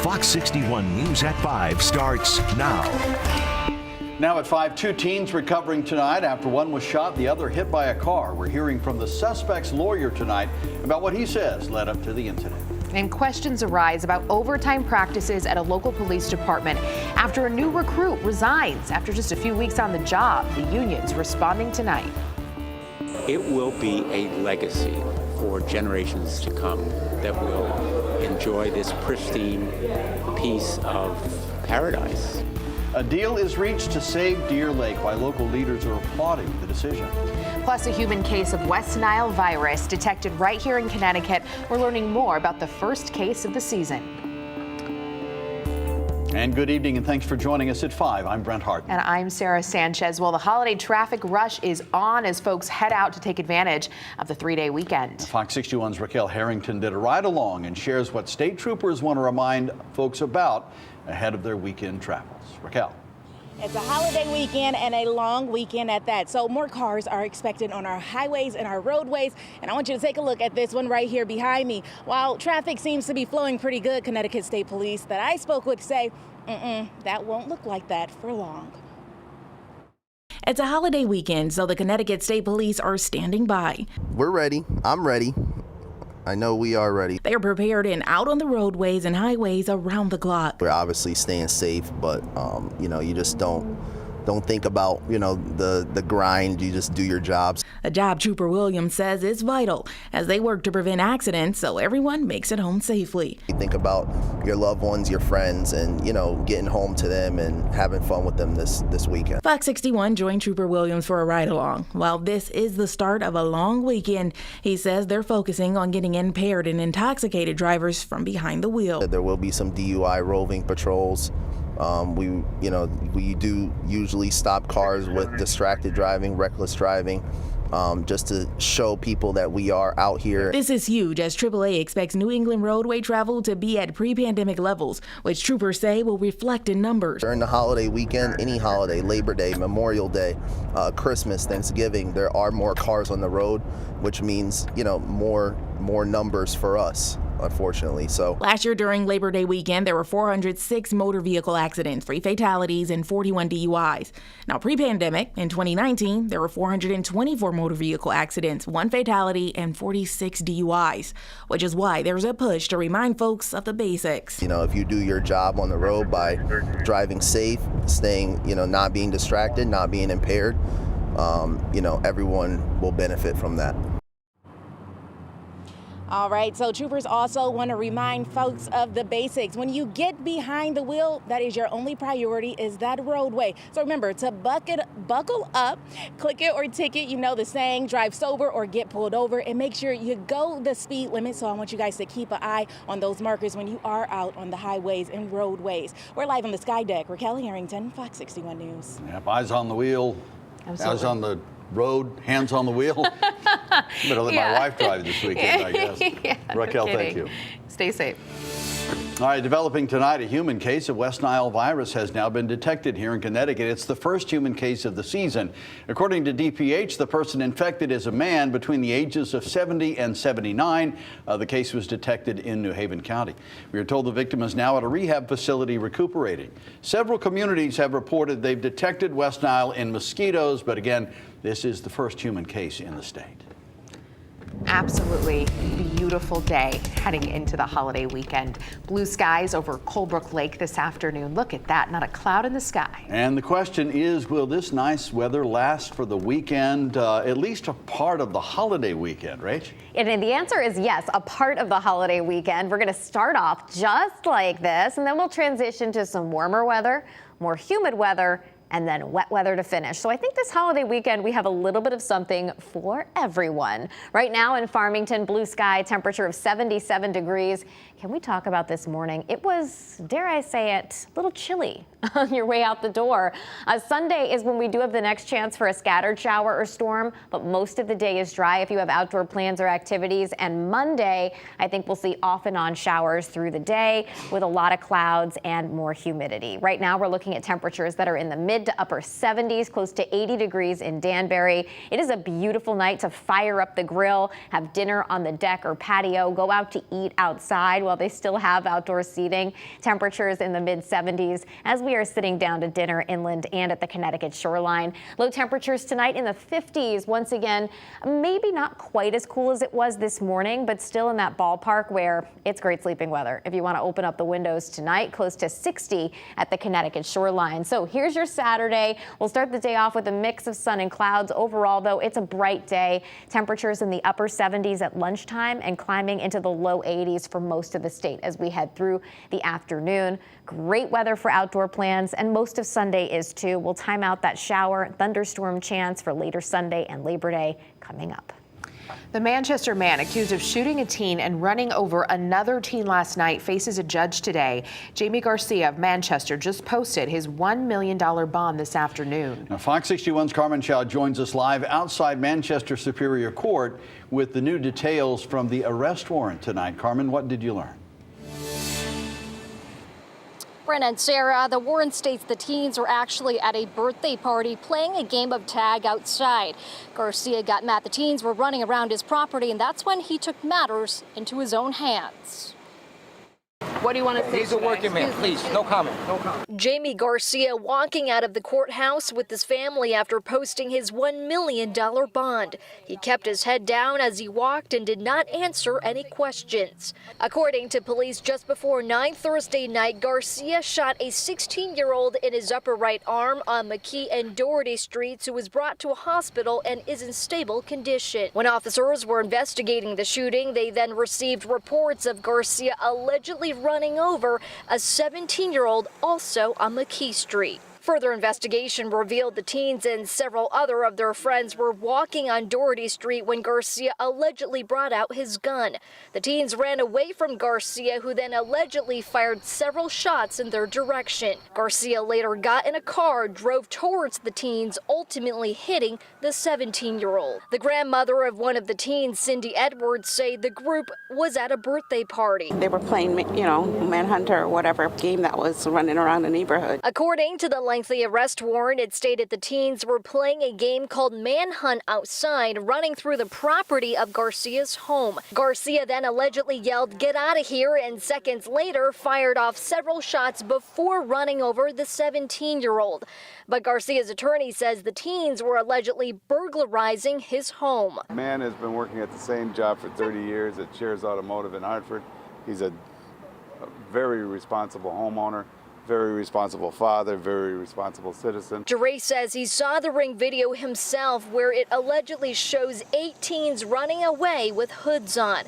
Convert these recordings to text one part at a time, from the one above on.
Fox 61 News at 5 starts now. Now at 5, 2 teens recovering tonight after one was shot, the other hit by a car. We're hearing from the suspect's lawyer tonight about what he says led up to the incident. And questions arise about overtime practices at a local police department after a new recruit resigns after just a few weeks on the job. The union's responding tonight. It will be a legacy for generations to come that will enjoy this pristine piece of paradise. A deal is reached to save Deer Lake, while local leaders are applauding the decision. Plus, a human case of West Nile virus detected right here in Connecticut. We're learning more about the first case of the season. And good evening, and thanks for joining us at 5. I'm Brent Hart. And I'm Sarah Sanchez. Well, the holiday traffic rush is on as folks head out to take advantage of the 3-day weekend. Fox 61's Raquel Harrington did a ride along and shares what state troopers want to remind folks about ahead of their weekend travels. Raquel. It's a holiday weekend and a long weekend at that. So more cars are expected on our highways and our roadways. And I want you to take a look at this one right here behind me. While traffic seems to be flowing pretty good, Connecticut State Police that I spoke with say, that won't look like that for long. It's a holiday weekend, so the Connecticut State Police are standing by. We're ready. I'm ready. I know we are ready. They're prepared and out on the roadways and highways around the clock. We're obviously staying safe, but you just don't think about, the grind. You just do your jobs. A job Trooper Williams says is vital as they work to prevent accidents so everyone makes it home safely. You think about your loved ones, your friends, and, getting home to them and having fun with them this weekend. Fox 61 joined Trooper Williams for a ride along. While this is the start of a long weekend, he says they're focusing on getting impaired and intoxicated drivers from behind the wheel. There will be some DUI roving patrols. We do usually stop cars with distracted driving, reckless driving, just to show people that we are out here. This is huge as AAA expects New England roadway travel to be at pre-pandemic levels, which troopers say will reflect in numbers. During the holiday weekend, any holiday, Labor Day, Memorial Day, Christmas, Thanksgiving, there are more cars on the road, which means, more numbers for us, unfortunately. So last year during Labor Day weekend, there were 406 motor vehicle accidents, 3 fatalities, and 41 DUIs. Now, pre-pandemic, in 2019, there were 424 motor vehicle accidents, 1 fatality, and 46 DUIs, which is why there's a push to remind folks of the basics. If you do your job on the road by driving safe, staying, not being distracted, not being impaired, everyone will benefit from that. All right, so troopers also want to remind folks of the basics. When you get behind the wheel, that is your only priority is that roadway. So remember to buckle up, click it or ticket, the saying, drive sober or get pulled over, and make sure you go the speed limit. So I want you guys to keep an eye on those markers when you are out on the highways and roadways. We're live on the Sky Deck. Raquel Harrington, Fox 61 News. Yep, eyes on the wheel, Absolutely. eyes on the road, hands on the wheel. Better let my wife drive this weekend, I guess. Yeah, Raquel, no thank you. Stay safe. All right, developing tonight, a human case of West Nile virus has now been detected here in Connecticut. It's the first human case of the season. According to DPH, the person infected is a man between the ages of 70 and 79. The case was detected in New Haven County. We are told the victim is now at a rehab facility recuperating. Several communities have reported they've detected West Nile in mosquitoes, but again, this is the first human case in the state. Absolutely beautiful day heading into the holiday weekend. Blue skies over Colebrook Lake this afternoon. Look at that, not a cloud in the sky. And the question is, will this nice weather last for the weekend, at least a part of the holiday weekend, Rach? And the answer is yes, a part of the holiday weekend. We're going to start off just like this, and then we'll transition to some warmer weather, more humid weather, and then wet weather to finish. So I think this holiday weekend, we have a little bit of something for everyone. Right now in Farmington, blue sky, temperature of 77 degrees. Can we talk about this morning? It was, dare I say it, a little chilly on your way out the door. Sunday is when we do have the next chance for a scattered shower or storm, but most of the day is dry if you have outdoor plans or activities. And Monday, I think we'll see off and on showers through the day with a lot of clouds and more humidity. Right now, we're looking at temperatures that are in the mid mid to upper 70s, close to 80 degrees in Danbury. It is a beautiful night to fire up the grill, have dinner on the deck or patio, go out to eat outside while they still have outdoor seating. Temperatures in the mid 70s as we are sitting down to dinner inland and at the Connecticut shoreline. Low temperatures tonight in the 50s. Once again, maybe not quite as cool as it was this morning, but still in that ballpark where it's great sleeping weather. If you want to open up the windows tonight, close to 60 at the Connecticut shoreline. So here's your Saturday. We'll start the day off with a mix of sun and clouds. Overall, though, it's a bright day. Temperatures in the upper 70s at lunchtime and climbing into the low 80s for most of the state as we head through the afternoon. Great weather for outdoor plans, and most of Sunday is too. We'll time out that shower, thunderstorm chance for later Sunday and Labor Day coming up. The Manchester man accused of shooting a teen and running over another teen last night faces a judge today. Jamie Garcia of Manchester just posted his $1 million bond this afternoon. Now, Fox 61's Carmen Chow joins us live outside Manchester Superior Court with the new details from the arrest warrant tonight. Carmen, what did you learn? Brent and Sarah, the warrant states the teens were actually at a birthday party playing a game of tag outside. Garcia got mad the teens were running around his property, and that's when he took matters into his own hands. What do you want to say? He's a working man. Please, no comment. No comment. Jamie Garcia walking out of the courthouse with his family after posting his $1 million bond. He kept his head down as he walked and did not answer any questions. According to police, just before 9 Thursday night, Garcia shot a 16-year-old in his upper right arm on McKee and Doherty Streets, who was brought to a hospital and is in stable condition. When officers were investigating the shooting, they then received reports of Garcia allegedly running over a 17-year-old also on McKee Street. Further investigation revealed the teens and several other of their friends were walking on Doherty Street when Garcia allegedly brought out his gun. The teens ran away from Garcia, who then allegedly fired several shots in their direction. Garcia later got in a car, drove towards the teens, ultimately hitting the 17-year-old. The grandmother of one of the teens, Cindy Edwards, say the group was at a birthday party. They were playing, Manhunter or whatever game that was running around the neighborhood. According to the lengthy arrest warrant, it stated the teens were playing a game called Manhunt outside, running through the property of Garcia's home. Garcia then allegedly yelled, "Get out of here," and seconds later fired off several shots before running over the 17-year-old. But Garcia's attorney says the teens were allegedly burglarizing his home. The man has been working at the same job for 30 years at Shears Automotive in Hartford. He's a very responsible homeowner, very responsible father, very responsible citizen. Duray says he saw the ring video himself, where it allegedly shows 8 teens running away with hoods on.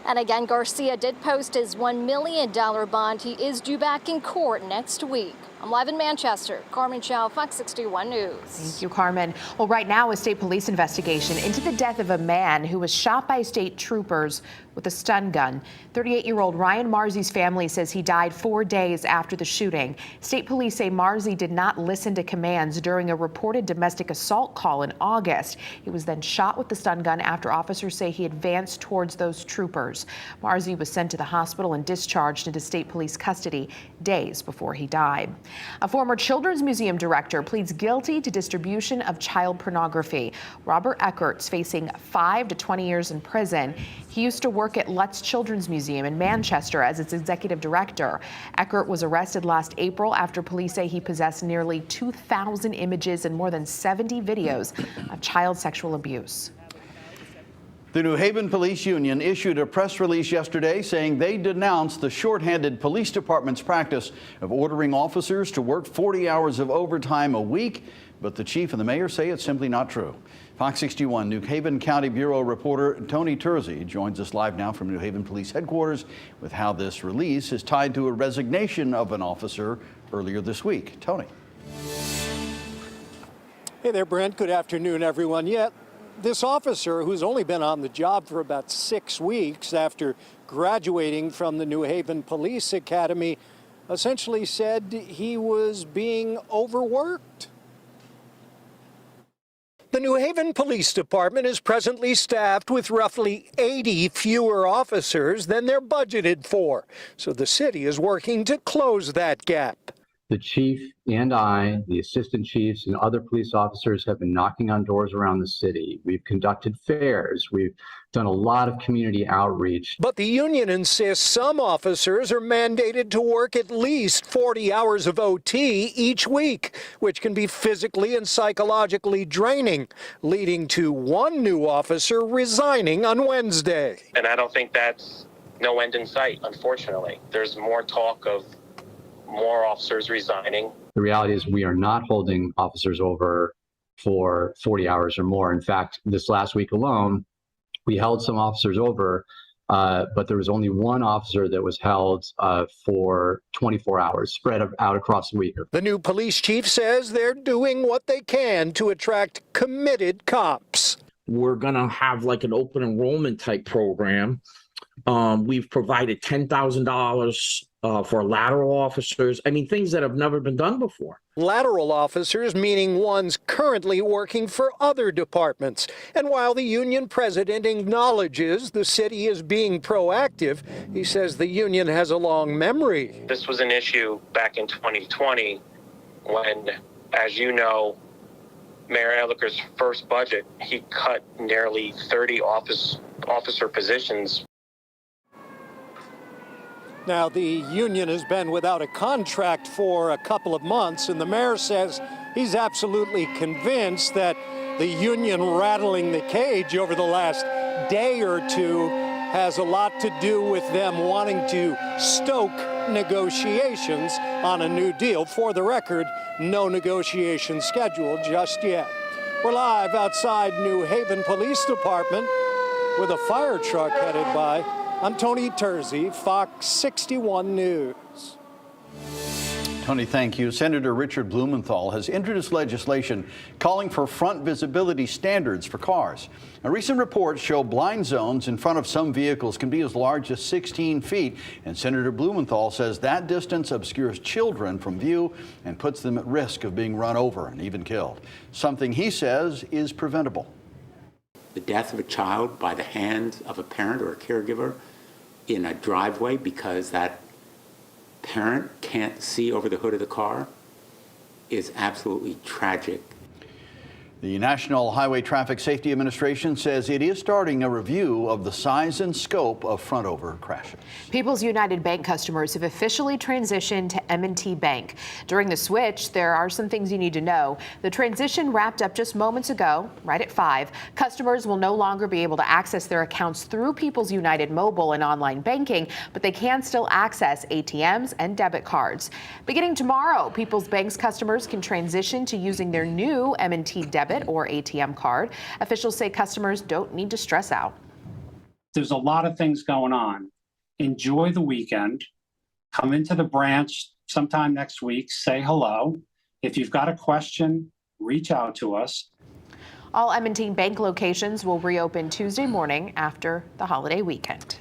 And again, Garcia did post his $1 million bond. He is due back in court next week. I'm live in Manchester. Carmen Chow, Fox 61 News. Thank you, Carmen. Well, right now, a state police investigation into the death of a man who was shot by state troopers with a stun gun. 38-year-old Ryan Marzi's family says he died 4 days after the shooting. State police say Marzi did not listen to commands during a reported domestic assault call in August. He was then shot with the stun gun after officers say he advanced towards those troopers. Marzi was sent to the hospital and discharged into state police custody days before he died. A former Children's Museum director pleads guilty to distribution of child pornography. Robert Eckert's facing 5 to 20 years in prison. He used to work at Lutz Children's Museum in Manchester as its executive director. Eckert was arrested last April after police say he possessed nearly 2,000 images and more than 70 videos of child sexual abuse. The New Haven Police Union issued a press release yesterday saying they denounced the shorthanded police department's practice of ordering officers to work 40 hours of overtime a week, but the chief and the mayor say it's simply not true. Fox 61 New Haven County Bureau reporter Tony Terzi joins us live now from New Haven Police Headquarters with how this release is tied to a resignation of an officer earlier this week. Tony. Hey there, Brent. Good afternoon, everyone. This officer, who's only been on the job for about 6 weeks after graduating from the New Haven Police Academy, essentially said he was being overworked. The New Haven Police Department is presently staffed with roughly 80 fewer officers than they're budgeted for, so the city is working to close that gap. The chief and I, the assistant chiefs and other police officers have been knocking on doors around the city. We've conducted fairs. We've done a lot of community outreach. But the union insists some officers are mandated to work at least 40 hours of OT each week, which can be physically and psychologically draining, leading to one new officer resigning on Wednesday. And I don't think that's no end in sight, unfortunately. There's more talk of more officers resigning. The reality is we are not holding officers over for 40 hours or more. In fact, this last week alone, we held some officers over, but there was only one officer that was held for 24 hours, spread out across the week. The new police chief says they're doing what they can to attract committed cops. We're going to have like an open enrollment type program. We've provided $10,000 for lateral officers. I mean, things that have never been done before. Lateral officers meaning ones currently working for other departments. And while the union president acknowledges the city is being proactive, he says the union has a long memory. This was an issue back in 2020 when, as you know, Mayor Ehrlich's first budget, he cut nearly 30 officer positions. Now, the union has been without a contract for a couple of months, and the mayor says he's absolutely convinced that the union rattling the cage over the last day or two has a lot to do with them wanting to stoke negotiations on a new deal. For the record, no negotiation scheduled just yet. We're live outside New Haven Police Department with a fire truck headed by. I'm Tony Terzi, Fox 61 News. Tony, thank you. Senator Richard Blumenthal has introduced legislation calling for front visibility standards for cars. Now, recent reports show blind zones in front of some vehicles can be as large as 16 feet, and Senator Blumenthal says that distance obscures children from view and puts them at risk of being run over and even killed, something he says is preventable. The death of a child by the hands of a parent or a caregiver in a driveway because that parent can't see over the hood of the car is absolutely tragic. The National Highway Traffic Safety Administration says it is starting a review of the size and scope of front-over crashes. People's United Bank customers have officially transitioned to M&T Bank. During the switch, there are some things you need to know. The transition wrapped up just moments ago, right at 5. Customers will no longer be able to access their accounts through People's United mobile and online banking, but they can still access ATMs and debit cards. Beginning tomorrow, People's Bank's customers can transition to using their new M&T debit or ATM card. Officials say customers don't need to stress out. There's a lot of things going on. Enjoy the weekend. Come into the branch sometime next week. Say hello. If you've got a question, reach out to us. All M&T Bank locations will reopen Tuesday morning after the holiday weekend.